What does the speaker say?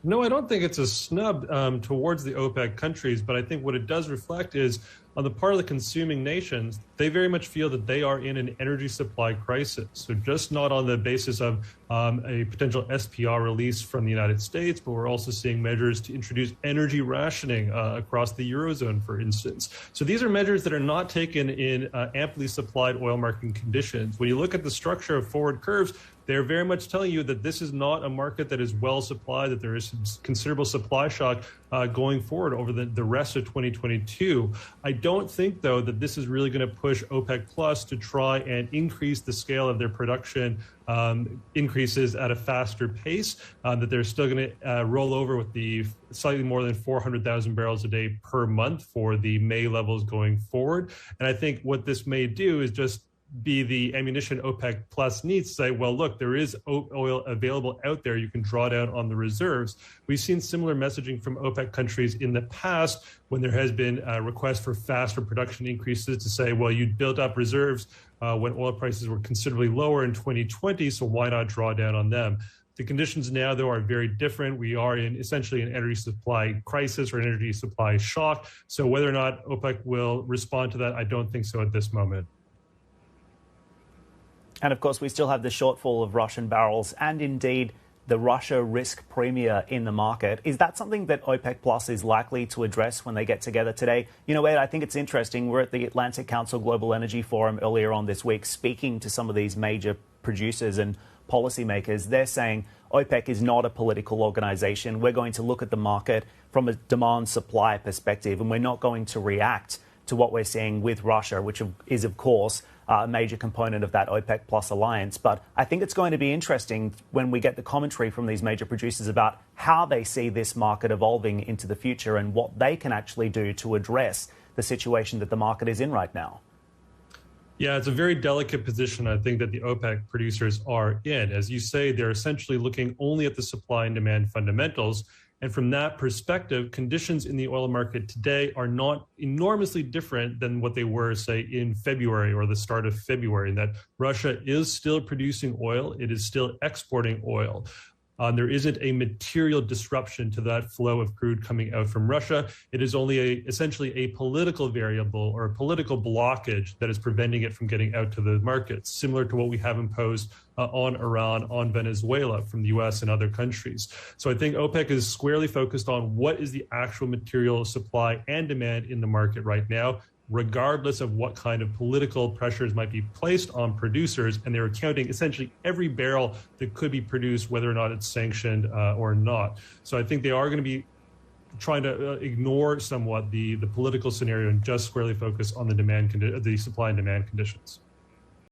No, I don't think it's a snub towards the OPEC countries, but I think what it does reflect is on the part of the consuming nations, they very much feel that they are in an energy supply crisis. So just not on the basis of a potential SPR release from the United States, but we're also seeing measures to introduce energy rationing across the Eurozone, for instance. So these are measures that are not taken in amply supplied oil market conditions. When you look at the structure of forward curves, they're very much telling you that this is not a market that is well supplied, that there is some considerable supply shock going forward over the rest of 2022. I don't think, though, that this is really going to push OPEC Plus to try and increase the scale of their production increases at a faster pace, that they're still going to roll over with the slightly more than 400,000 barrels a day per month for the May levels going forward. And I think what this may do is just be the ammunition OPEC Plus needs to say, well, look, there is oil available out there. You can draw down on the reserves. We've seen similar messaging from OPEC countries in the past when there has been a request for faster production increases to say, well, you built up reserves when oil prices were considerably lower in 2020, so why not draw down on them? The conditions now, though, are very different. We are in essentially an energy supply crisis or energy supply shock. So whether or not OPEC will respond to that, I don't think so at this moment. And of course, we still have the shortfall of Russian barrels and indeed the Russia risk premia in the market. Is that something that OPEC Plus is likely to address when they get together today? You know, Ed, I think it's interesting. We're at the Atlantic Council Global Energy Forum earlier on this week, speaking to some of these major producers and policymakers. They're saying OPEC is not a political organization. We're going to look at the market from a demand-supply perspective, and we're not going to react to what we're seeing with Russia, which is, of course, a major component of that OPEC Plus alliance. But I think it's going to be interesting when we get the commentary from these major producers about how they see this market evolving into the future and what they can actually do to address the situation that the market is in right now. Yeah, it's a very delicate position, I think, that the OPEC producers are in. As you say, they're essentially looking only at the supply and demand fundamentals. And from that perspective, conditions in the oil market today are not enormously different than what they were, say, in February or the start of February, that Russia is still producing oil. It is still exporting oil. There isn't a material disruption to that flow of crude coming out from Russia. It is only essentially a political variable or a political blockage that is preventing it from getting out to the markets, similar to what we have imposed on Iran, on Venezuela from the U.S. and other countries. So I think OPEC is squarely focused on what is the actual material supply and demand in the market right now, regardless of what kind of political pressures might be placed on producers. And they're counting essentially every barrel that could be produced, whether or not it's sanctioned or not. So I think they are going to be trying to ignore somewhat the political scenario and just squarely focus on the supply and demand conditions.